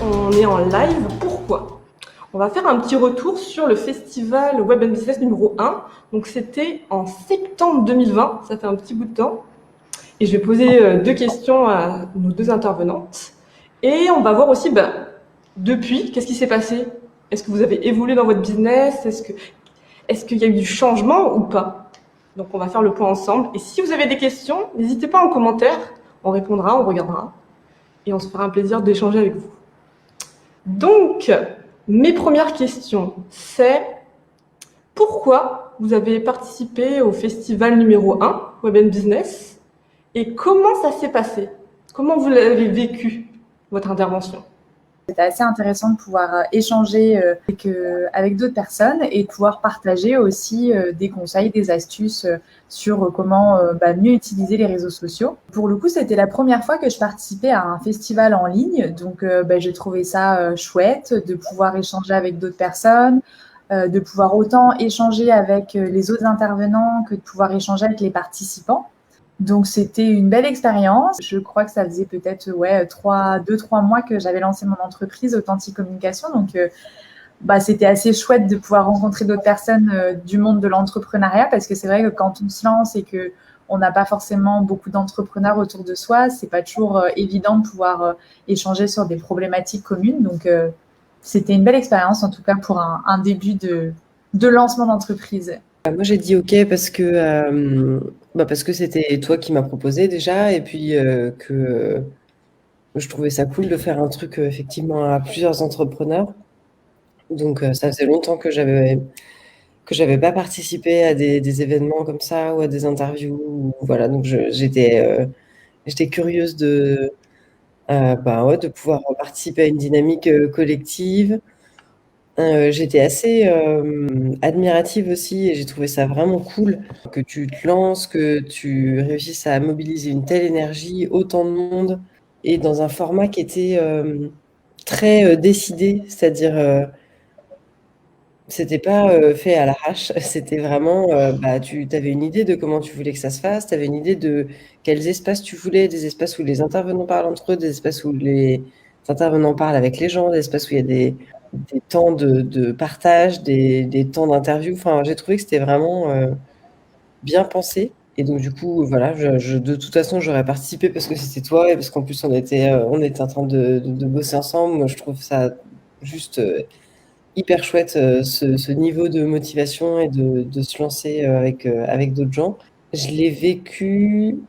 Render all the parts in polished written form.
on est en live. Pourquoi? On va faire un petit retour sur le festival Web Business numéro 1. Donc c'était en septembre 2020, ça fait un petit bout de temps. Et je vais poser 2 questions à nos 2 intervenantes. Et on va voir aussi, depuis, qu'est-ce qui s'est passé? Est-ce que vous avez évolué dans votre business? Est-ce qu'il y a eu du changement ou pas? Donc on va faire le point ensemble. Et si vous avez des questions, n'hésitez pas en commentaire. On répondra, on regardera. Et on se fera un plaisir d'échanger avec vous. Donc, mes premières questions, c'est pourquoi vous avez participé au festival numéro 1, Web Business, et comment ça s'est passé? Comment vous l'avez vécu, votre intervention? C'était assez intéressant de pouvoir échanger avec d'autres personnes et de pouvoir partager aussi des conseils, des astuces sur comment mieux utiliser les réseaux sociaux. Pour le coup, c'était la première fois que je participais à un festival en ligne, donc j'ai trouvé ça chouette de pouvoir échanger avec d'autres personnes, de pouvoir autant échanger avec les autres intervenants que de pouvoir échanger avec les participants. Donc, c'était une belle expérience. Je crois que ça faisait peut-être 2-3 mois que j'avais lancé mon entreprise Authentique Communication. Donc, c'était assez chouette de pouvoir rencontrer d'autres personnes du monde de l'entrepreneuriat parce que c'est vrai que quand on se lance et qu'on n'a pas forcément beaucoup d'entrepreneurs autour de soi, c'est pas toujours évident de pouvoir échanger sur des problématiques communes. Donc, c'était une belle expérience, en tout cas, pour un début de lancement d'entreprise. Moi, j'ai dit OK parce que c'était toi qui m'as proposé déjà et puis que je trouvais ça cool de faire un truc effectivement à plusieurs entrepreneurs. Donc, ça faisait longtemps que j'avais pas participé à des événements comme ça ou à des interviews. Voilà, donc j'étais curieuse de pouvoir participer à une dynamique collective. J'étais assez admirative aussi et j'ai trouvé ça vraiment cool que tu te lances, que tu réussisses à mobiliser une telle énergie, autant de monde et dans un format qui était très décidé, c'est-à-dire c'était pas fait à l'arrache, c'était vraiment tu avais une idée de comment tu voulais que ça se fasse, tu avais une idée de quels espaces tu voulais, des espaces où les intervenants parlent entre eux, des espaces où les intervenants parlent avec les gens, des espaces où il y a des temps de partage, des temps d'interview. Enfin, j'ai trouvé que c'était vraiment bien pensé. Et donc, du coup, voilà, de toute façon, j'aurais participé parce que c'était toi et parce qu'en plus, on était en train de bosser ensemble. Moi, je trouve ça juste hyper chouette, ce niveau de motivation et de se lancer avec d'autres gens. Je l'ai vécu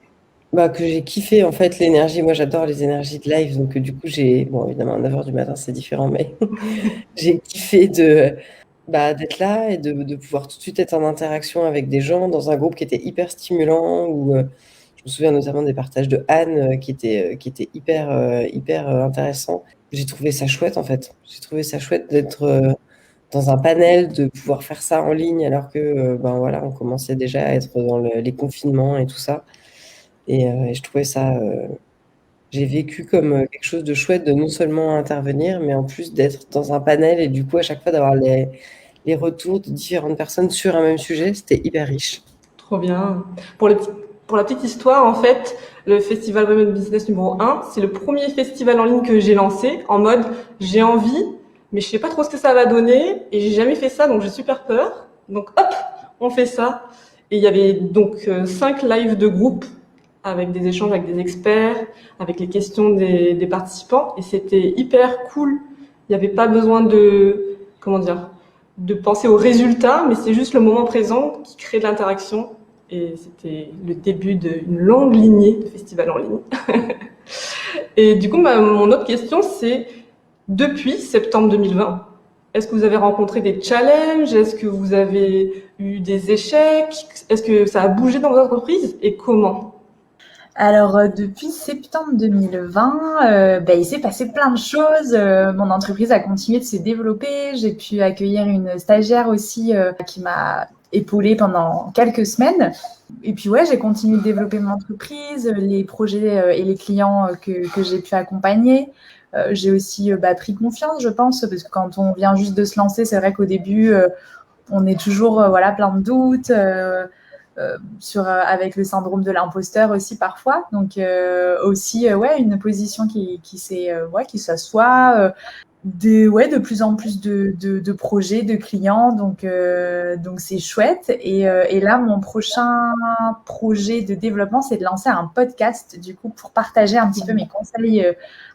que j'ai kiffé en fait l'énergie. Moi, j'adore les énergies de live, donc du coup, évidemment, à 9h du matin, c'est différent, mais j'ai kiffé d'être là et de pouvoir tout de suite être en interaction avec des gens dans un groupe qui était hyper stimulant, où je me souviens notamment des partages de Anne qui étaient hyper intéressants. J'ai trouvé ça chouette en fait. J'ai trouvé ça chouette d'être dans un panel, de pouvoir faire ça en ligne alors que on commençait déjà à être dans les confinements et tout ça. Et je trouvais ça, j'ai vécu comme quelque chose de chouette de non seulement intervenir, mais en plus d'être dans un panel et du coup à chaque fois d'avoir les retours de différentes personnes sur un même sujet, c'était hyper riche. Trop bien. Pour la petite histoire, en fait, le festival Women Business numéro 1, c'est le premier festival en ligne que j'ai lancé en mode j'ai envie, mais je sais pas trop ce que ça va donner et j'ai jamais fait ça, donc j'ai super peur. Donc hop, on fait ça. Et il y avait donc 5 lives de groupe avec des échanges avec des experts, avec les questions des participants et c'était hyper cool. Il n'y avait pas besoin de penser aux résultats, mais c'est juste le moment présent qui crée de l'interaction. Et c'était le début d'une longue lignée de festivals en ligne. Et du coup, mon autre question, c'est depuis septembre 2020, est-ce que vous avez rencontré des challenges? Est-ce que vous avez eu des échecs? Est-ce que ça a bougé dans votre entreprise? Et comment? Alors, depuis septembre 2020, il s'est passé plein de choses. Mon entreprise a continué de se développer. J'ai pu accueillir une stagiaire aussi qui m'a épaulée pendant quelques semaines. Et puis j'ai continué de développer mon entreprise, les projets et les clients que j'ai pu accompagner. J'ai aussi pris confiance, je pense, parce que quand on vient juste de se lancer, c'est vrai qu'au début, on est toujours plein de doutes. avec le syndrome de l'imposteur aussi parfois. Donc aussi une position qui s'assoit, de plus en plus de projets, de clients, donc c'est chouette. Et là, mon prochain projet de développement, c'est de lancer un podcast, du coup, pour partager un petit peu mes conseils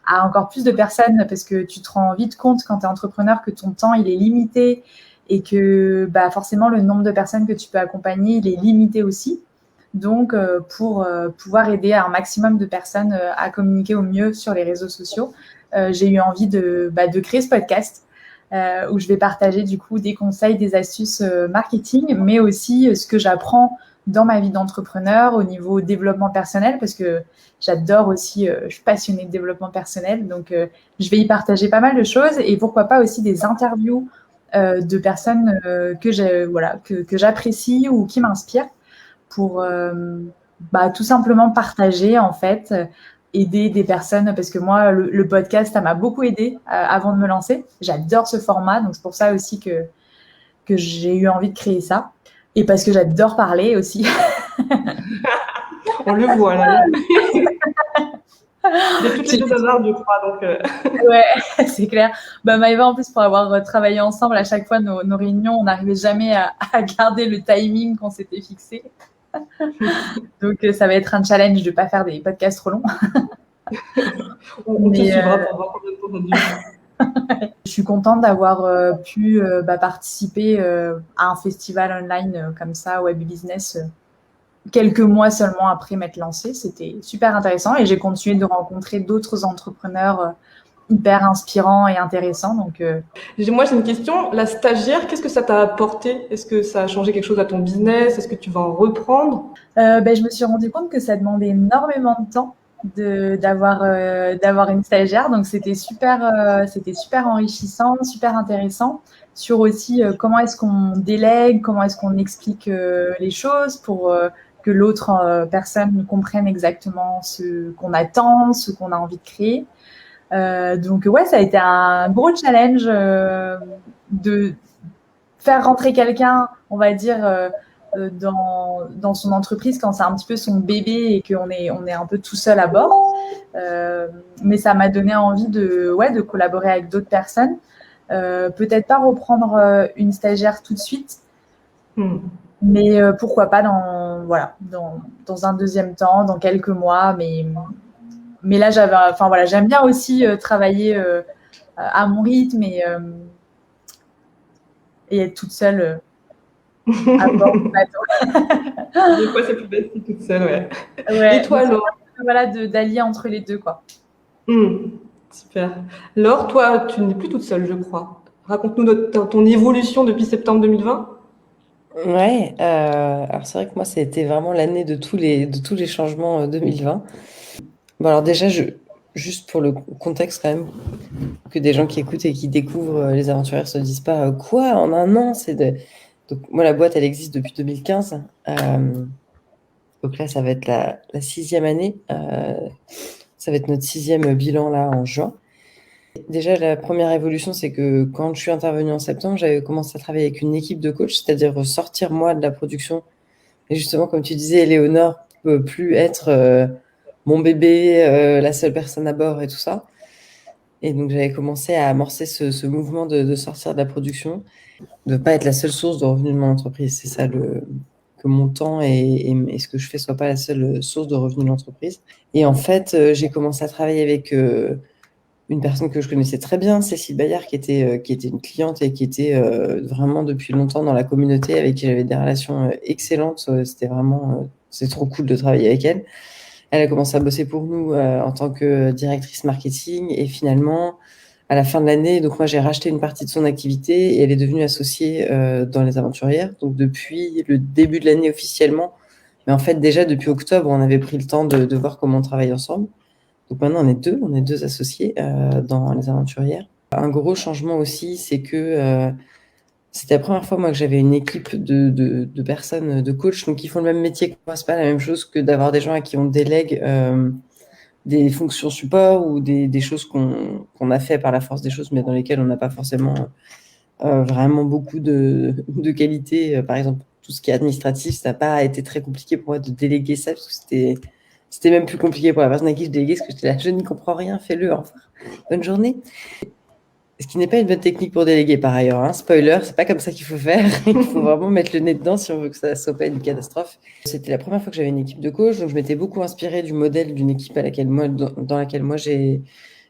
à encore plus de personnes, parce que tu te rends vite compte quand tu es entrepreneur que ton temps, il est limité et que forcément, le nombre de personnes que tu peux accompagner, il est limité aussi. Donc, pour pouvoir aider un maximum de personnes à communiquer au mieux sur les réseaux sociaux, j'ai eu envie de créer ce podcast où je vais partager du coup des conseils, des astuces marketing, mais aussi ce que j'apprends dans ma vie d'entrepreneur au niveau développement personnel, parce que j'adore aussi, je suis passionnée de développement personnel, donc je vais y partager pas mal de choses et pourquoi pas aussi des interviews de personnes que j'apprécie ou qui m'inspirent pour tout simplement partager en fait, aider des personnes, parce que moi le podcast ça m'a beaucoup aidé avant de me lancer. J'adore ce format, donc c'est pour ça aussi que j'ai eu envie de créer ça, et parce que j'adore parler aussi. On le voit là. De toutes les deux hasards, je crois. Donc, Ouais, c'est clair. Maëva, en plus, pour avoir travaillé ensemble, à chaque fois, nos réunions, on n'arrivait jamais à garder le timing qu'on s'était fixé. Donc, ça va être un challenge de ne pas faire des podcasts trop longs. on te suivra pour voir combien de temps ça dure. Je suis contente d'avoir pu participer à un festival online comme ça, Web Business, quelques mois seulement après m'être lancée. C'était super intéressant et j'ai continué de rencontrer d'autres entrepreneurs hyper inspirants et intéressants. Donc, moi, j'ai une question. La stagiaire, qu'est-ce que ça t'a apporté? Est-ce que ça a changé quelque chose à ton business? Est-ce que tu vas en reprendre? Je me suis rendu compte que ça demandait énormément de temps d'avoir une stagiaire. Donc, c'était super enrichissant, super intéressant sur aussi comment est-ce qu'on délègue, comment est-ce qu'on explique les choses pour que l'autre personne comprenne exactement ce qu'on attend, ce qu'on a envie de créer. Donc ouais, ça a été un gros challenge de faire rentrer quelqu'un, on va dire, dans son entreprise quand c'est un petit peu son bébé et qu'on est un peu tout seul à bord. Mais ça m'a donné envie de collaborer avec d'autres personnes. Peut-être pas reprendre une stagiaire tout de suite, mais pourquoi pas dans un deuxième temps, dans quelques mois. Mais là, j'aime bien aussi travailler à mon rythme et être toute seule à bord du bateau. Des fois, c'est plus bête si toute seule, ouais. Ouais, et toi, Laure? d'allier entre les deux, quoi. Super. Laure, toi, tu n'es plus toute seule, je crois. Raconte-nous ton évolution depuis septembre 2020. Ouais, alors c'est vrai que moi, c'était vraiment l'année de tous les changements 2020. Bon, alors déjà, juste pour le contexte quand même, que des gens qui écoutent et qui découvrent les aventurières se disent pas quoi, en un an, Donc moi, la boîte, elle existe depuis 2015. Donc là, ça va être la 6e année. Ça va être notre 6e bilan là en juin. Déjà, la première évolution, c'est que quand je suis intervenue en septembre, j'avais commencé à travailler avec une équipe de coach, c'est-à-dire sortir moi de la production. Et justement, comme tu disais, Éléonore ne peut plus être mon bébé, la seule personne à bord et tout ça. Et donc, j'avais commencé à amorcer ce mouvement de sortir de la production, de ne pas être la seule source de revenus de mon entreprise. C'est ça, que mon temps et ce que je fais ne soit pas la seule source de revenus de l'entreprise. Et en fait, j'ai commencé à travailler avec une personne que je connaissais très bien, Cécile Bayard, qui était une cliente et qui était vraiment depuis longtemps dans la communauté, avec qui j'avais des relations excellentes. C'est trop cool de travailler avec elle. Elle a commencé à bosser pour nous en tant que directrice marketing, et finalement, à la fin de l'année, donc moi j'ai racheté une partie de son activité et elle est devenue associée dans les aventurières. Donc depuis le début de l'année officiellement, mais en fait déjà depuis octobre, on avait pris le temps de voir comment on travaille ensemble. Donc maintenant on est deux associés dans les aventurières. Un gros changement aussi, c'est que c'était la première fois moi que j'avais une équipe de personnes, de coachs, donc qui font le même métier que moi. C'est pas la même chose que d'avoir des gens à qui on délègue des fonctions support ou des choses qu'on a fait par la force des choses, mais dans lesquelles on n'a pas forcément vraiment beaucoup de qualité. Par exemple, tout tout ce qui est administratif, ça n'a pas été très compliqué pour moi de déléguer ça, parce que c'était même plus compliqué pour la personne à qui je déléguais, parce que j'étais là, je n'y comprends rien, fais-le, au revoir. Bonne journée. Ce qui n'est pas une bonne technique pour déléguer par ailleurs, hein. Spoiler, c'est pas comme ça qu'il faut faire. Il faut vraiment mettre le nez dedans si on veut que ça soit pas une catastrophe. C'était la première fois que j'avais une équipe de coach, donc je m'étais beaucoup inspirée du modèle d'une équipe dans laquelle moi j'ai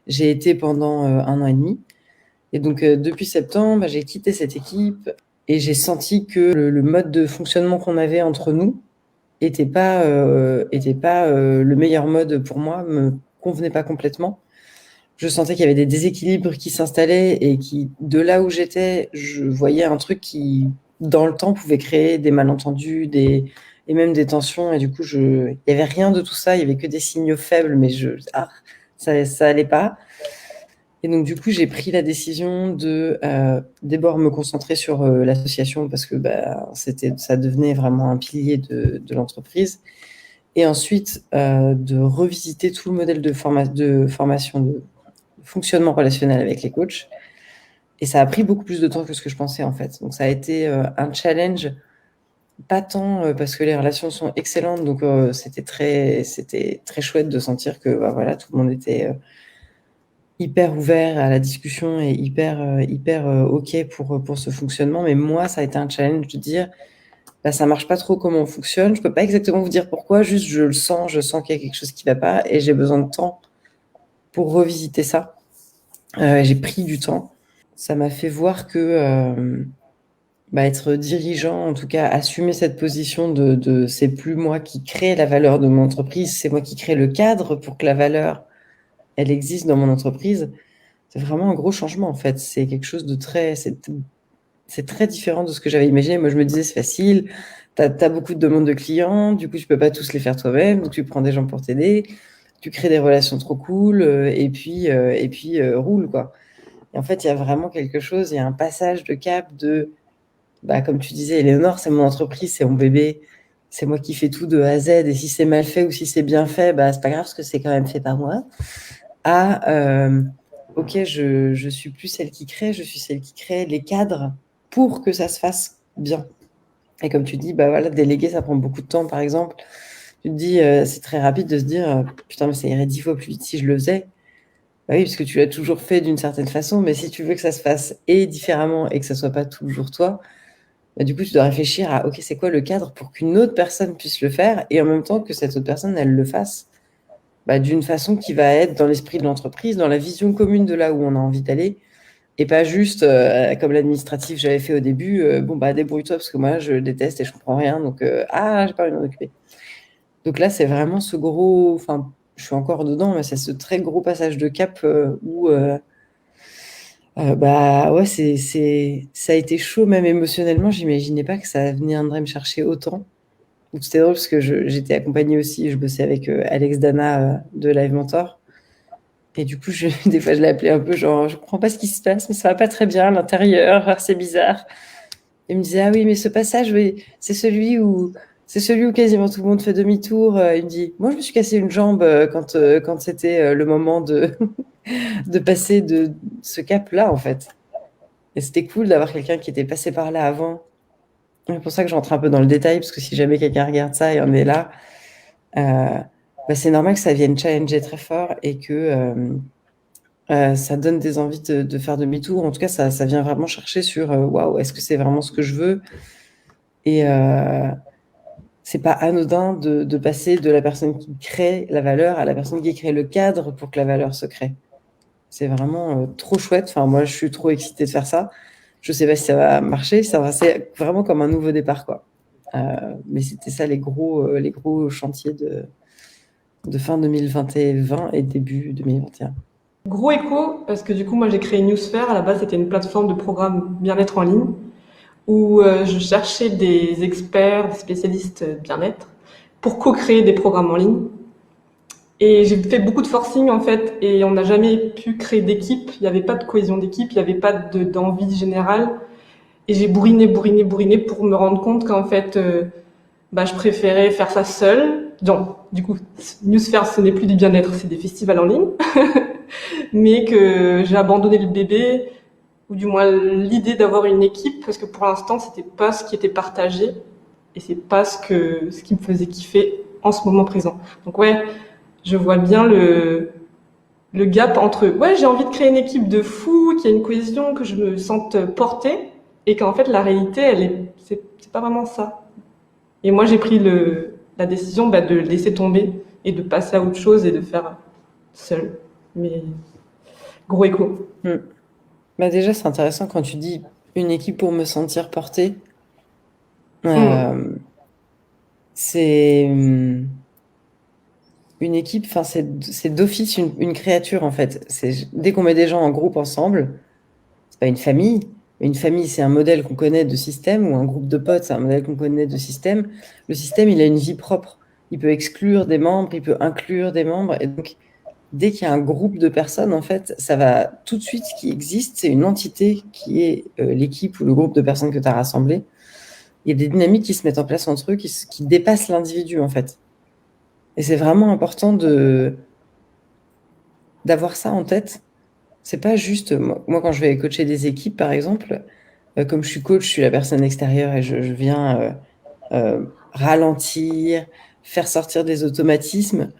été pendant 1 an et demi. Et donc depuis septembre, j'ai quitté cette équipe et j'ai senti que le mode de fonctionnement qu'on avait entre nous était pas le meilleur mode pour moi, me convenait pas complètement. Je sentais qu'il y avait des déséquilibres qui s'installaient et qui, de là où j'étais, je voyais un truc qui, dans le temps, pouvait créer des malentendus, et même des tensions. Et du coup, il y avait rien de tout ça. Il y avait que des signaux faibles, mais ça allait pas. Et donc, du coup, j'ai pris la décision de d'abord me concentrer sur l'association parce que ça devenait vraiment un pilier de l'entreprise. Et ensuite, de revisiter tout le modèle de formation, de fonctionnement relationnel avec les coachs. Et ça a pris beaucoup plus de temps que ce que je pensais, en fait. Donc, ça a été un challenge, pas tant parce que les relations sont excellentes. Donc, c'était très chouette de sentir que voilà, tout le monde était hyper ouvert à la discussion et hyper OK pour ce fonctionnement. Mais moi, ça a été un challenge de dire, ça marche pas trop comment on fonctionne. Je peux pas exactement vous dire pourquoi, juste je sens qu'il y a quelque chose qui va pas et j'ai besoin de temps pour revisiter ça. J'ai pris du temps. Ça m'a fait voir que être dirigeant, en tout cas assumer cette position de c'est plus moi qui crée la valeur de mon entreprise, c'est moi qui crée le cadre pour que la valeur elle existe dans mon entreprise. C'est vraiment un gros changement en fait. C'est quelque chose de c'est très différent de ce que j'avais imaginé. Moi je me disais c'est facile, t'as beaucoup de demandes de clients, du coup tu peux pas tous les faire toi-même, donc tu prends des gens pour t'aider, tu crées des relations trop cool et puis roule quoi. Et en fait il y a vraiment quelque chose, il y a un passage de cap de comme tu disais Éléonore, c'est mon entreprise, c'est mon bébé, c'est moi qui fais tout de A à Z et si c'est mal fait ou si c'est bien fait, c'est pas grave parce que c'est quand même fait par moi. Ok, je suis plus celle qui crée, je suis celle qui crée les cadres pour que ça se fasse bien. Et comme tu dis, déléguer, ça prend beaucoup de temps, par exemple. Tu te dis, c'est très rapide de se dire, putain, mais ça irait 10 fois plus vite si je le faisais. Oui, parce que tu l'as toujours fait d'une certaine façon, mais si tu veux que ça se fasse différemment et que ça soit pas toujours toi, du coup, tu dois réfléchir à, ok, c'est quoi le cadre pour qu'une autre personne puisse le faire et en même temps que cette autre personne, elle le fasse d'une façon qui va être dans l'esprit de l'entreprise, dans la vision commune de là où on a envie d'aller, et pas juste comme l'administratif j'avais fait au début, débrouille-toi parce que moi je déteste et je comprends rien, donc j'ai pas envie de m'en occuper. Donc là, c'est vraiment ce gros, enfin, je suis encore dedans, mais c'est ce très gros passage de cap où ça a été chaud même émotionnellement, j'imaginais pas que ça viendrait me chercher autant. Donc c'était drôle parce que j'étais accompagnée aussi, je bossais avec Alex Dana de Live Mentor. Et du coup, des fois, je l'appelais un peu genre, je comprends pas ce qui se passe, mais ça va pas très bien à l'intérieur, c'est bizarre. Il me disait, ah oui, mais ce passage, oui, c'est celui où quasiment tout le monde fait demi-tour. Il me dit, moi, je me suis cassé une jambe quand c'était le moment de, de passer de ce cap-là, en fait. Et c'était cool d'avoir quelqu'un qui était passé par là avant. C'est pour ça que je rentre un peu dans le détail, parce que si jamais quelqu'un regarde ça et on est là, c'est normal que ça vienne challenger très fort et que ça donne des envies de faire demi-tour. En tout cas, ça vient vraiment chercher sur waouh, est-ce que c'est vraiment ce que je veux? Et c'est pas anodin de passer de la personne qui crée la valeur à la personne qui crée le cadre pour que la valeur se crée. C'est vraiment trop chouette. Enfin, moi, je suis trop excitée de faire ça. Je sais pas si ça va marcher. C'est vraiment comme un nouveau départ, quoi. Mais c'était ça les gros chantiers de fin 2020 et début 2021. Gros écho, parce que du coup, moi, j'ai créé Newsphere. À la base, c'était une plateforme de programme bien-être en ligne où je cherchais des experts, des spécialistes bien-être pour co-créer des programmes en ligne. Et j'ai fait beaucoup de forcing, en fait, et on n'a jamais pu créer d'équipe. Il n'y avait pas de cohésion d'équipe, il n'y avait pas d'envie générale. Et j'ai bourriné pour me rendre compte qu'en fait, je préférais faire ça seule. Donc, du coup, Newsphere, ce n'est plus du bien-être, c'est des festivals en ligne. Mais que j'ai abandonné le bébé, ou du moins l'idée d'avoir une équipe, parce que pour l'instant, c'était pas ce qui était partagé. et c'est pas ce qui me faisait kiffer en ce moment présent. Donc ouais, je vois bien le gap entre ouais, j'ai envie de créer une équipe de fous, qu'il y ait une cohésion, que je me sente portée, et qu'en fait la réalité, c'est pas vraiment ça. Et moi j'ai pris la décision de laisser tomber et de passer à autre chose et de faire seul. Mais gros écho. Bah déjà, c'est intéressant quand tu dis une équipe pour me sentir portée. C'est une équipe, enfin c'est d'office une créature en fait. Dès qu'on met des gens en groupe ensemble, c'est pas une famille. Une famille, c'est un modèle qu'on connaît de système, ou un groupe de potes, c'est un modèle qu'on connaît de système. Le système, il a une vie propre. Il peut exclure des membres, il peut inclure des membres. Et donc, dès qu'il y a un groupe de personnes, en fait, ça va tout de suite, ce qui existe, c'est une entité qui est l'équipe ou le groupe de personnes que tu as rassemblé. Il y a des dynamiques qui se mettent en place entre eux, qui dépassent l'individu, en fait. Et c'est vraiment important d'avoir ça en tête. C'est pas juste, moi, quand je vais coacher des équipes, par exemple, comme je suis coach, je suis la personne extérieure et je viens ralentir, faire sortir des automatismes.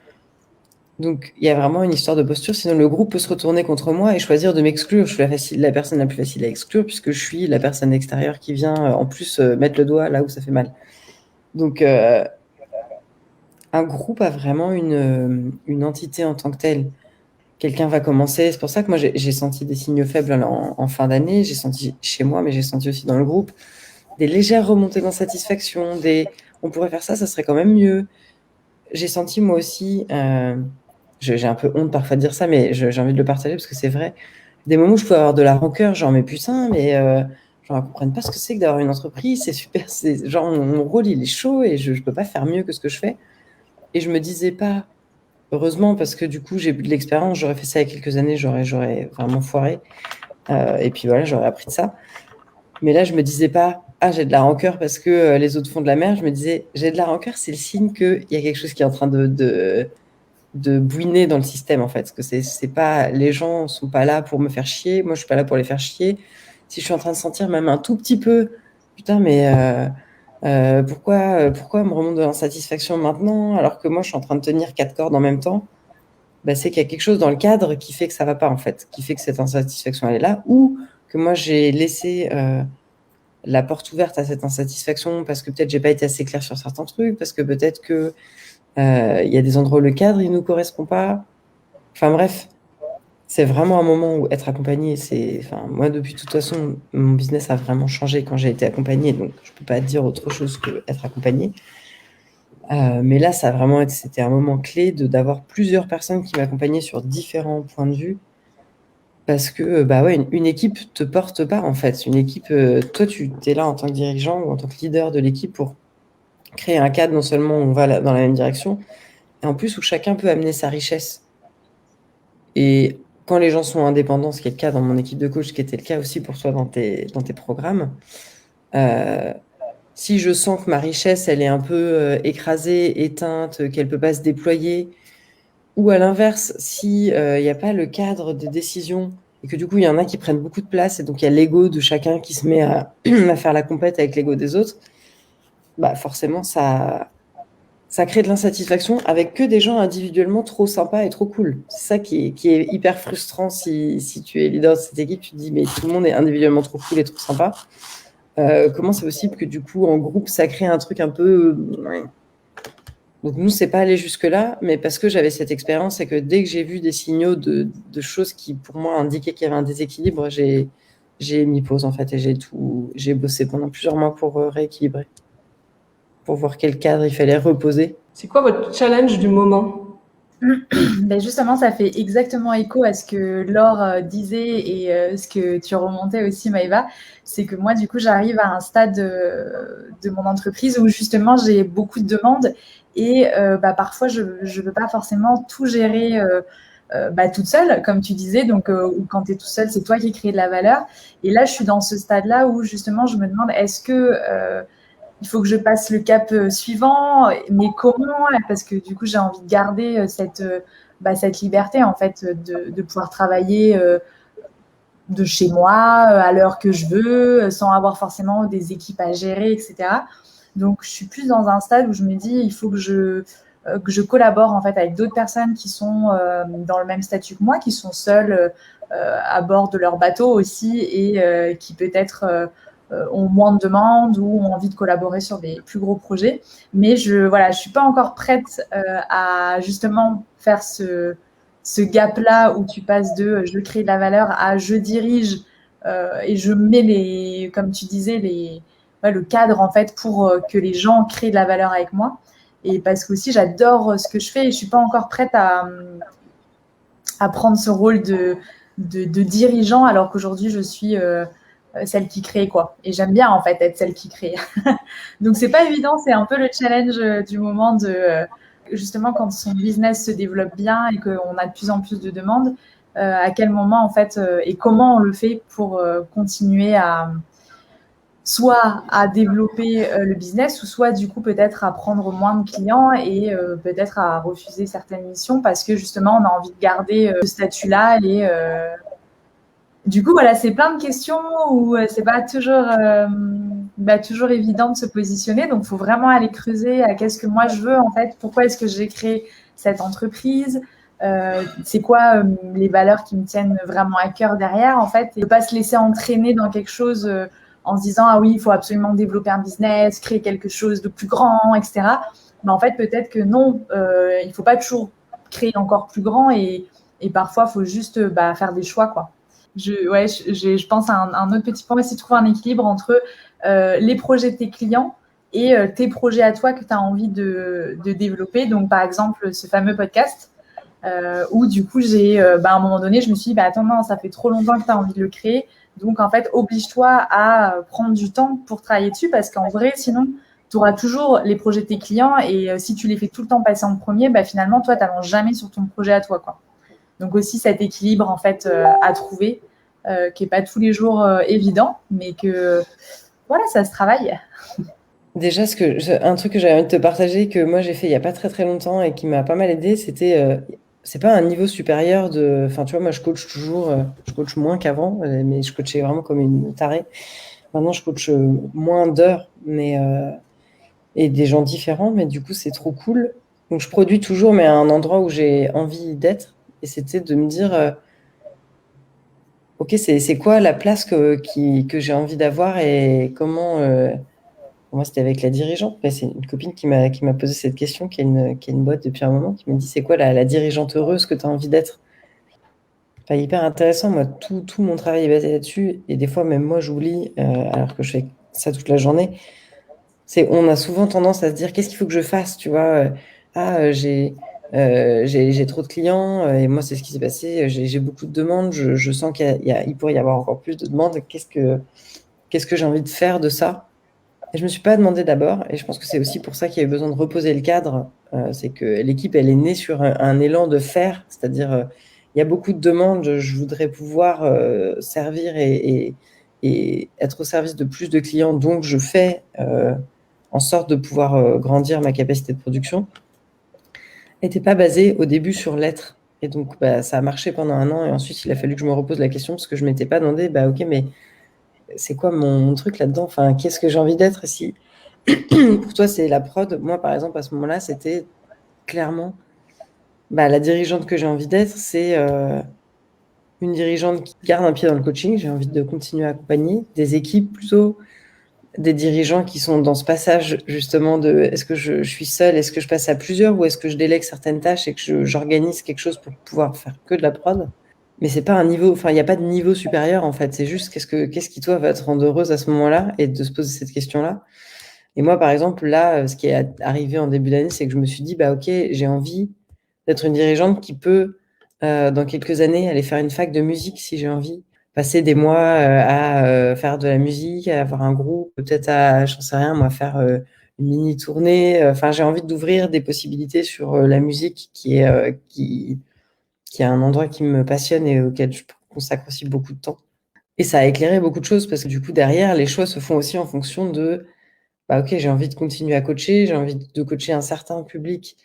Donc, il y a vraiment une histoire de posture. Sinon, le groupe peut se retourner contre moi et choisir de m'exclure. Je suis la personne la plus facile à exclure puisque je suis la personne extérieure qui vient en plus mettre le doigt là où ça fait mal. Donc, un groupe a vraiment une entité en tant que telle. Quelqu'un va commencer. C'est pour ça que moi, j'ai senti des signaux faibles en fin d'année. J'ai senti chez moi, mais j'ai senti aussi dans le groupe des légères remontées d'insatisfaction. On pourrait faire ça, ça serait quand même mieux. J'ai senti moi aussi, j'ai un peu honte parfois de dire ça, mais j'ai envie de le partager parce que c'est vrai. Des moments où je pouvais avoir de la rancœur, genre, mais putain, mais genre, ils ne comprennent pas ce que c'est que d'avoir une entreprise, c'est super, genre, mon rôle, il est chaud et je ne peux pas faire mieux que ce que je fais. Et je me disais pas, heureusement, parce que du coup, j'ai eu de l'expérience, j'aurais fait ça il y a quelques années, j'aurais vraiment foiré. Et puis voilà, j'aurais appris de ça. Mais là, je me disais pas, ah, j'ai de la rancœur parce que les autres font de la merde. Je me disais, j'ai de la rancœur, c'est le signe qu'il y a quelque chose qui est en train de bouiner dans le système, en fait. Parce que c'est pas, les gens sont pas là pour me faire chier. Moi, je suis pas là pour les faire chier. Si je suis en train de sentir même un tout petit peu, putain, mais pourquoi on me remonte de l'insatisfaction maintenant alors que moi, je suis en train de tenir 4 cordes en même temps? Bah, c'est qu'il y a quelque chose dans le cadre qui fait que ça va pas, en fait, qui fait que cette insatisfaction, elle est là, ou que moi, j'ai laissé la porte ouverte à cette insatisfaction parce que peut-être j'ai pas été assez claire sur certains trucs, parce que peut-être que y a des endroits où le cadre, il nous correspond pas. Enfin bref, c'est vraiment un moment où être accompagné, moi, depuis toute façon, mon business a vraiment changé quand j'ai été accompagnée, donc je peux pas dire autre chose que être accompagnée. Mais là, c'était un moment clé d'avoir plusieurs personnes qui m'accompagnaient sur différents points de vue. Parce que bah ouais, une équipe te porte pas, en fait. Une équipe, toi, tu es là en tant que dirigeant ou en tant que leader de l'équipe pour créer un cadre, non seulement où on va dans la même direction, et en plus où chacun peut amener sa richesse. Et quand les gens sont indépendants, ce qui est le cas dans mon équipe de coach, ce qui était le cas aussi pour toi dans tes programmes, si je sens que ma richesse, elle est un peu écrasée, éteinte, qu'elle peut pas se déployer, ou à l'inverse, si il n'y a pas le cadre de décision et que du coup, il y en a qui prennent beaucoup de place et donc il y a l'ego de chacun qui se met à faire la compète avec l'ego des autres, bah forcément, ça crée de l'insatisfaction avec que des gens individuellement trop sympas et trop cool. C'est ça qui est hyper frustrant si tu es leader de cette équipe, tu te dis mais tout le monde est individuellement trop cool et trop sympa. Comment c'est possible que du coup, en groupe, ça crée un truc un peu... Donc nous, c'est pas allé jusque-là, mais parce que j'avais cette expérience et que dès que j'ai vu des signaux de choses qui, pour moi, indiquaient qu'il y avait un déséquilibre, j'ai mis pause, en fait, et j'ai bossé pendant plusieurs mois pour rééquilibrer, pour voir quel cadre il fallait reposer. C'est quoi votre challenge du moment? Ben justement, ça fait exactement écho à ce que Laure disait et ce que tu remontais aussi, Maëva. C'est que moi, du coup, j'arrive à un stade de mon entreprise où justement, j'ai beaucoup de demandes et parfois, je ne veux pas forcément tout gérer toute seule, comme tu disais. Donc, quand tu es tout seul, c'est toi qui crée de la valeur. Et là, je suis dans ce stade-là où justement, je me demande, est-ce que il faut que je passe le cap suivant, mais comment? Parce que du coup, j'ai envie de garder cette liberté, en fait, de pouvoir travailler de chez moi, à l'heure que je veux, sans avoir forcément des équipes à gérer, etc. Donc, je suis plus dans un stade où je me dis, il faut que je collabore en fait avec d'autres personnes qui sont dans le même statut que moi, qui sont seules à bord de leur bateau aussi et qui peut-être ont moins de demandes ou ont envie de collaborer sur des plus gros projets. Mais je suis pas encore prête à justement faire ce gap-là où tu passes de je crée de la valeur à je dirige et je mets comme tu disais, le cadre en fait pour que les gens créent de la valeur avec moi. Et parce que aussi j'adore ce que je fais et je suis pas encore prête à prendre ce rôle de dirigeant alors qu'aujourd'hui je suis celle qui crée quoi. Et j'aime bien en fait être celle qui crée. Donc c'est pas évident, c'est un peu le challenge du moment de justement quand son business se développe bien et qu'on a de plus en plus de demandes, à quel moment en fait et comment on le fait pour continuer soit à développer le business ou soit du coup peut-être à prendre moins de clients et peut-être à refuser certaines missions parce que justement on a envie de garder ce statut-là et du coup voilà, c'est plein de questions où c'est pas toujours évident de se positionner, donc il faut vraiment aller creuser à qu'est-ce que moi je veux en fait, pourquoi est-ce que j'ai créé cette entreprise, c'est quoi les valeurs qui me tiennent vraiment à cœur derrière en fait, et ne pas se laisser entraîner dans quelque chose en se disant ah oui, il faut absolument développer un business, créer quelque chose de plus grand, etc. Mais en fait, peut-être que non, il ne faut pas toujours créer encore plus grand et parfois, il faut juste faire des choix, quoi. Je pense à un autre petit point, c'est de trouver un équilibre entre les projets de tes clients et tes projets à toi que tu as envie de développer. Donc, par exemple, ce fameux podcast où du coup, à un moment donné, je me suis dit, attends, non, ça fait trop longtemps que tu as envie de le créer. Donc, en fait, oblige-toi à prendre du temps pour travailler dessus parce qu'en vrai, sinon, tu auras toujours les projets de tes clients et si tu les fais tout le temps passer en premier, finalement, toi, tu n'avances jamais sur ton projet à toi, quoi. Donc aussi cet équilibre en fait à trouver, qui est pas tous les jours évident, mais que voilà, ça se travaille. Déjà, un truc que j'avais envie de te partager, que moi j'ai fait il y a pas très très longtemps et qui m'a pas mal aidé, c'était, c'est pas un niveau supérieur enfin tu vois, moi je coach toujours, je coach moins qu'avant, mais je coachais vraiment comme une tarée. Maintenant je coach moins d'heures, et des gens différents, mais du coup c'est trop cool. Donc je produis toujours, mais à un endroit où j'ai envie d'être. Et c'était de me dire, ok, c'est quoi la place que j'ai envie d'avoir et comment. Moi, c'était avec la dirigeante. Mais c'est une copine qui m'a posé cette question, qui a une boîte depuis un moment, qui me dit c'est quoi la dirigeante heureuse que tu as envie d'être? Enfin, hyper intéressant. Moi, tout mon travail est basé là-dessus. Et des fois, même moi, j'oublie, alors que je fais ça toute la journée. On a souvent tendance à se dire qu'est-ce qu'il faut que je fasse, tu vois? J'ai trop de clients et moi, c'est ce qui s'est passé. J'ai beaucoup de demandes. Je sens il pourrait y avoir encore plus de demandes. Qu'est-ce que j'ai envie de faire de ça? Et je me suis pas demandé d'abord, et je pense que c'est aussi pour ça qu'il y a eu besoin de reposer le cadre. C'est que l'équipe, elle est née sur un élan de faire, c'est-à-dire il y a beaucoup de demandes. Je voudrais pouvoir servir et être au service de plus de clients, donc je fais en sorte de pouvoir grandir ma capacité de production. N'était pas basé au début sur l'être. Et donc ça a marché pendant un an, et ensuite il a fallu que je me repose la question parce que je m'étais pas demandé, ok, mais c'est quoi mon truc là-dedans? Enfin, qu'est-ce que j'ai envie d'être? Si pour toi, c'est la prod, moi, par exemple, à ce moment-là, c'était clairement la dirigeante que j'ai envie d'être, c'est une dirigeante qui garde un pied dans le coaching. J'ai envie de continuer à accompagner des équipes plutôt, des dirigeants qui sont dans ce passage justement de est-ce que je suis seule, est-ce que je passe à plusieurs ou est-ce que je délègue certaines tâches et que j'organise quelque chose pour pouvoir faire que de la prod? Mais c'est pas un niveau, enfin, il n'y a pas de niveau supérieur en fait. C'est juste qu'est-ce qui toi va te rendre heureuse à ce moment-là et de se poser cette question-là. Et moi, par exemple, là, ce qui est arrivé en début d'année, c'est que je me suis dit, ok, j'ai envie d'être une dirigeante qui peut, dans quelques années, aller faire une fac de musique si j'ai envie, passer des mois à faire de la musique, à avoir un groupe, peut-être j'en sais rien, moi, faire une mini tournée. Enfin, j'ai envie d'ouvrir des possibilités sur la musique qui est un endroit qui me passionne et auquel je consacre aussi beaucoup de temps. Et ça a éclairé beaucoup de choses parce que du coup, derrière, les choix se font aussi en fonction de, ok, j'ai envie de continuer à coacher, j'ai envie de coacher un certain public.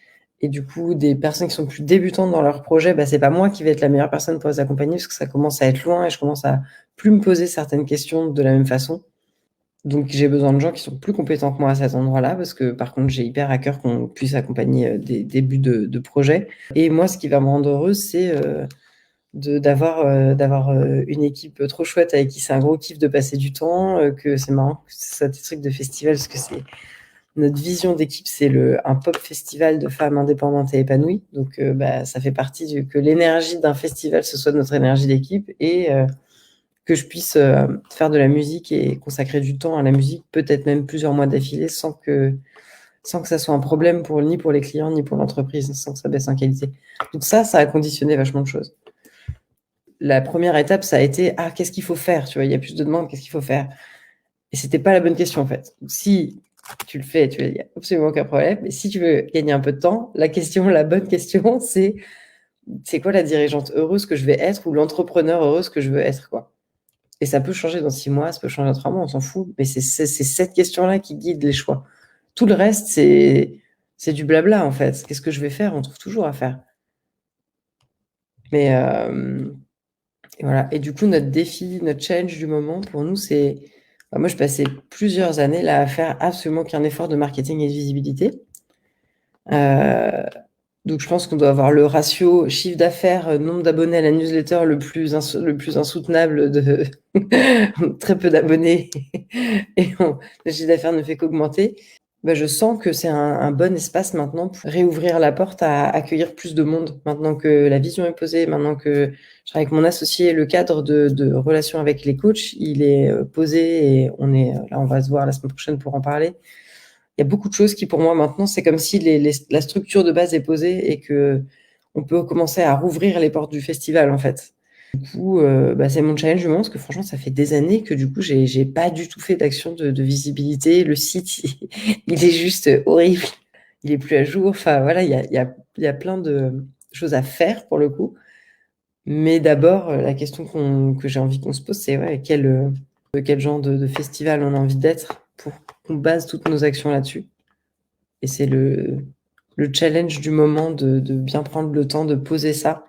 Et du coup, des personnes qui sont plus débutantes dans leur projet, c'est pas moi qui vais être la meilleure personne pour les accompagner parce que ça commence à être loin et je commence à plus me poser certaines questions de la même façon. Donc, j'ai besoin de gens qui sont plus compétents que moi à cet endroit-là, parce que par contre, j'ai hyper à cœur qu'on puisse accompagner des débuts de projets. Et moi, ce qui va me rendre heureuse, c'est d'avoir une équipe trop chouette avec qui c'est un gros kiff de passer du temps, que c'est marrant que ce soit des trucs de festival, parce que c'est notre vision d'équipe, c'est un pop festival de femmes indépendantes et épanouies. Donc, ça fait partie que l'énergie d'un festival, ce soit notre énergie d'équipe, et que je puisse faire de la musique et consacrer du temps à la musique, peut-être même plusieurs mois d'affilée, sans que ça soit un problème ni pour les clients, ni pour l'entreprise, sans que ça baisse en qualité. Donc ça a conditionné vachement de choses. La première étape, ça a été « Ah, qu'est-ce qu'il faut faire ?» Tu vois, il y a plus de demandes, qu'est-ce qu'il faut faire? Et c'était pas la bonne question, en fait. Donc, si tu le fais, il n'y a absolument aucun problème. Mais si tu veux gagner un peu de temps, la bonne question, c'est quoi la dirigeante heureuse que je vais être ou l'entrepreneur heureuse que je veux être, quoi. Et ça peut changer dans 6 mois, ça peut changer dans 3 mois, on s'en fout. Mais c'est cette question-là qui guide les choix. Tout le reste, c'est du blabla, en fait. Qu'est-ce que je vais faire? On trouve toujours à faire. Mais et voilà. Et du coup, notre défi, notre challenge du moment, pour nous, c'est... Moi, je passais plusieurs années là à faire absolument qu'un effort de marketing et de visibilité. Donc, je pense qu'on doit avoir le ratio chiffre d'affaires, nombre d'abonnés à la newsletter le plus insoutenable de très peu d'abonnés et le chiffre d'affaires ne fait qu'augmenter. Je sens que c'est un bon espace maintenant pour réouvrir la porte à accueillir plus de monde. Maintenant que la vision est posée, maintenant que je travaille avec mon associé, le cadre de relation avec les coachs, il est posé et on va se voir la semaine prochaine pour en parler. Il y a beaucoup de choses qui, pour moi, maintenant, c'est comme si la structure de base est posée et que on peut commencer à rouvrir les portes du festival, en fait. Du coup, c'est mon challenge du moment, parce que franchement, ça fait des années que du coup, j'ai pas du tout fait d'action de visibilité. Le site, il est juste horrible. Il est plus à jour. Enfin, voilà, il y a plein de choses à faire pour le coup. Mais d'abord, la question que j'ai envie qu'on se pose, c'est quel genre de festival on a envie d'être pour qu'on base toutes nos actions là-dessus. Et c'est le challenge du moment de bien prendre le temps de poser ça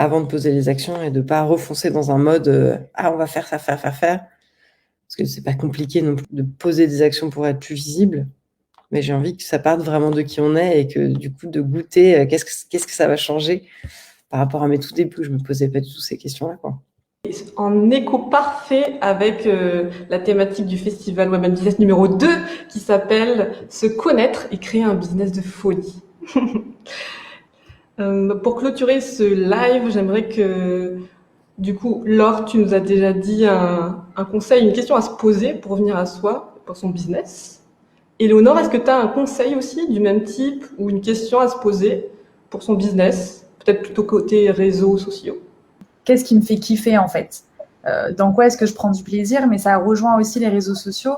avant de poser les actions et de pas refoncer dans un mode on va faire ça, faire. Parce que c'est pas compliqué non plus de poser des actions pour être plus visible. Mais j'ai envie que ça parte vraiment de qui on est et que du coup, de goûter qu'est-ce que ça va changer par rapport à mes tout débuts où je me posais pas du tout ces questions-là, quoi. En écho parfait avec la thématique du festival Web Business numéro 2 qui s'appelle « Se connaître et créer un business de folie ». Pour clôturer ce live, j'aimerais que, du coup, Laure, tu nous as déjà dit un conseil, une question à se poser pour revenir à soi, pour son business. Éléonore, est-ce que tu as un conseil aussi du même type ou une question à se poser pour son business, peut-être plutôt côté réseaux sociaux? Qu'est-ce qui me fait kiffer en fait? Dans quoi est-ce que je prends du plaisir? Mais ça rejoint aussi les réseaux sociaux.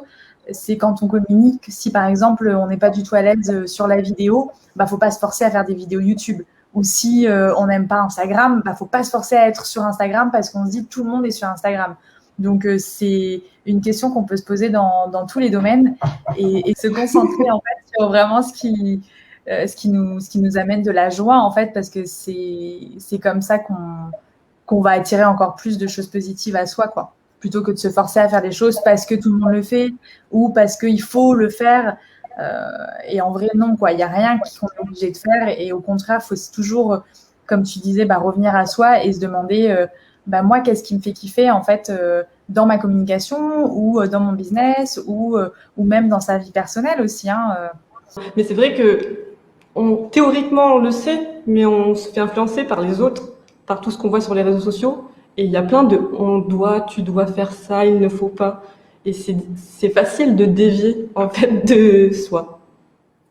C'est quand on communique. Si par exemple on n'est pas du tout à l'aise sur la vidéo, faut pas se forcer à faire des vidéos YouTube. Ou si on n'aime pas Instagram, faut pas se forcer à être sur Instagram parce qu'on se dit que tout le monde est sur Instagram. Donc c'est une question qu'on peut se poser dans tous les domaines et se concentrer en fait sur vraiment ce qui nous amène de la joie en fait, parce que c'est comme ça qu'on va attirer encore plus de choses positives à soi, quoi. Plutôt que de se forcer à faire des choses parce que tout le monde le fait ou parce qu'il faut le faire. Et en vrai, non, quoi. Il n'y a rien qu'on est obligé de faire. Et au contraire, il faut toujours, comme tu disais, revenir à soi et se demander, moi, qu'est-ce qui me fait kiffer, en fait, dans ma communication ou dans mon business ou même dans sa vie personnelle aussi. Mais c'est vrai que théoriquement, on le sait, mais on se fait influencer par les autres, par tout ce qu'on voit sur les réseaux sociaux. Et il y a plein de tu dois faire ça, il ne faut pas. Et c'est facile de dévier, en fait, de soi.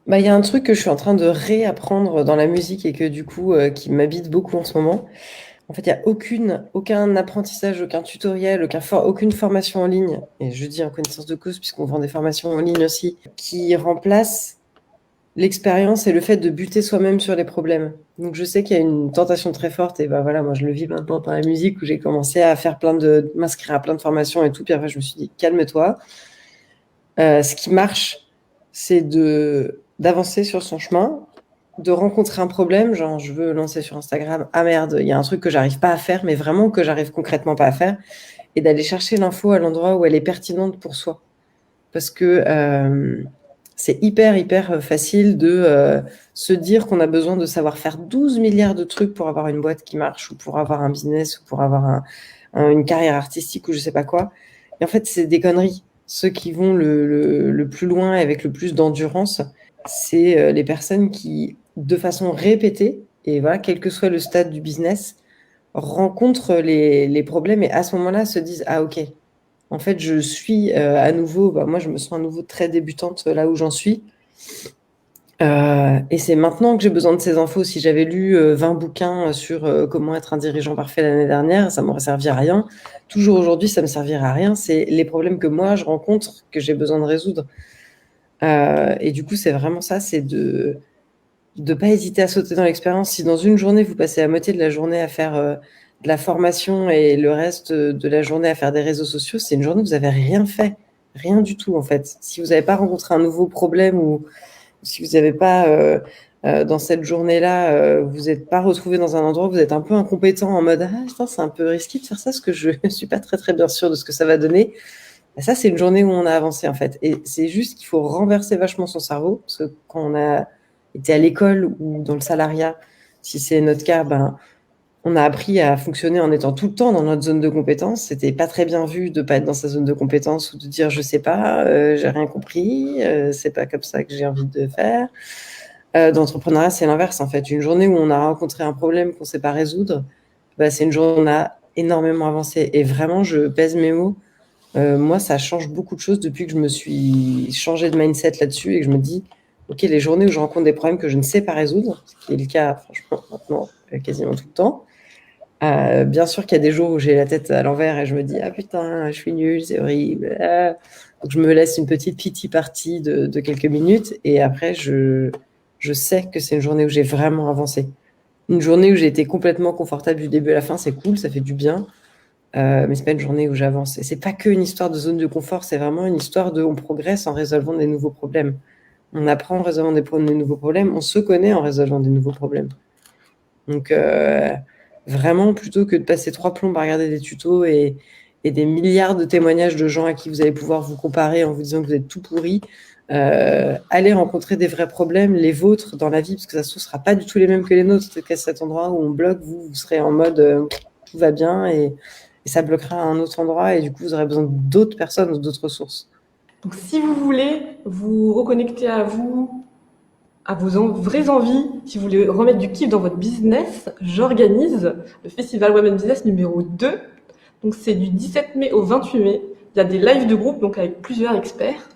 Il y a un truc que je suis en train de réapprendre dans la musique et que du coup, qui m'habite beaucoup en ce moment. En fait, il n'y a aucun apprentissage, aucun tutoriel, aucune formation en ligne, et je dis en connaissance de cause puisqu'on vend des formations en ligne aussi, qui remplace l'expérience et le fait de buter soi-même sur les problèmes. Donc je sais qu'il y a une tentation très forte et voilà, moi je le vis maintenant dans la musique où j'ai commencé à faire m'inscrire à plein de formations et tout, puis après je me suis dit calme-toi. Ce qui marche, c'est d'avancer sur son chemin, de rencontrer un problème, genre je veux lancer sur Instagram, ah merde, il y a un truc que j'arrive pas à faire, mais vraiment que j'arrive concrètement pas à faire, et d'aller chercher l'info à l'endroit où elle est pertinente pour soi. parce que c'est hyper facile de se dire qu'on a besoin de savoir faire 12 milliards de trucs pour avoir une boîte qui marche ou pour avoir un business ou pour avoir une carrière artistique ou je sais pas quoi. Et en fait, c'est des conneries. Ceux qui vont le plus loin et avec le plus d'endurance, c'est les personnes qui, de façon répétée, et voilà, quel que soit le stade du business, rencontrent les problèmes et à ce moment-là se disent ah ok, en fait je suis à nouveau, moi je me sens à nouveau très débutante là où j'en suis. Et c'est maintenant que j'ai besoin de ces infos. Si j'avais lu 20 bouquins sur comment être un dirigeant parfait l'année dernière, ça m'aurait servi à rien. Toujours aujourd'hui, ça me servirait à rien. C'est les problèmes que moi je rencontre que j'ai besoin de résoudre. Et du coup, c'est vraiment ça, c'est de pas hésiter à sauter dans l'expérience. Si dans une journée, vous passez la moitié de la journée à faire de la formation et le reste de la journée à faire des réseaux sociaux, c'est une journée où vous n'avez rien fait. Rien du tout, en fait. Si vous n'avez pas rencontré un nouveau problème ou si vous n'avez pas, dans cette journée-là, vous n'êtes pas retrouvé dans un endroit où vous êtes un peu incompétent en mode « Ah, putain, c'est un peu risqué de faire ça parce que je ne suis pas très bien sûr de ce que ça va donner », ça, c'est une journée où on a avancé, en fait. Et c'est juste qu'il faut renverser vachement son cerveau, parce que quand on a été à l'école ou dans le salariat, si c'est notre cas, on a appris à fonctionner en étant tout le temps dans notre zone de compétence. C'était pas très bien vu de pas être dans sa zone de compétence ou de dire je sais pas, j'ai rien compris, c'est pas comme ça que j'ai envie de faire. D'entrepreneuriat, c'est l'inverse en fait. Une journée où on a rencontré un problème qu'on sait pas résoudre, c'est une journée où on a énormément avancé. Et vraiment, je pèse mes mots. Moi, ça change beaucoup de choses depuis que je me suis changé de mindset là-dessus et que je me dis, ok, les journées où je rencontre des problèmes que je ne sais pas résoudre, ce qui est le cas franchement maintenant quasiment tout le temps. Bien sûr qu'il y a des jours où j'ai la tête à l'envers et je me dis ah putain, je suis nulle, c'est horrible. Donc je me laisse une petite pity party de quelques minutes et après je sais que c'est une journée où j'ai vraiment avancé. Une journée où j'ai été complètement confortable du début à la fin, c'est cool, ça fait du bien. Mais c'est pas une journée où j'avance. Et c'est pas que une histoire de zone de confort, c'est vraiment une histoire de on progresse en résolvant des nouveaux problèmes. On apprend en résolvant des nouveaux problèmes, on se connaît en résolvant des nouveaux problèmes. Donc vraiment, plutôt que de passer 3 plombs à regarder des tutos et des milliards de témoignages de gens à qui vous allez pouvoir vous comparer en vous disant que vous êtes tout pourri, allez rencontrer des vrais problèmes, les vôtres dans la vie, parce que ça ne sera pas du tout les mêmes que les nôtres. Peut-être qu'à cet endroit où on bloque, vous serez en mode tout va bien et ça bloquera à un autre endroit et du coup vous aurez besoin d'autres personnes ou d'autres ressources. Donc si vous voulez vous reconnecter à vous, à vos vraies envies, si vous voulez remettre du kiff dans votre business, j'organise le Festival Web & Business numéro 2. Donc c'est du 17 mai au 28 mai. Il y a des lives de groupe, donc avec plusieurs experts,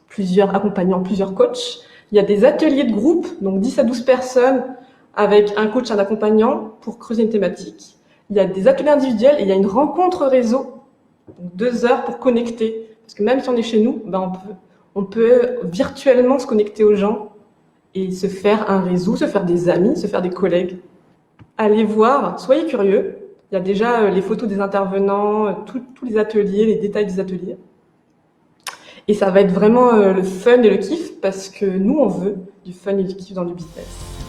plusieurs accompagnants, plusieurs coachs. Il y a des ateliers de groupe, donc 10 à 12 personnes avec un coach, un accompagnant pour creuser une thématique. Il y a des ateliers individuels et il y a une rencontre réseau, donc 2 heures pour connecter. Parce que même si on est chez nous, on peut virtuellement se connecter aux gens et se faire un réseau, se faire des amis, se faire des collègues. Allez voir, soyez curieux. Il y a déjà les photos des intervenants, tous les ateliers, les détails des ateliers. Et ça va être vraiment le fun et le kiff parce que nous, on veut du fun et du kiff dans le business.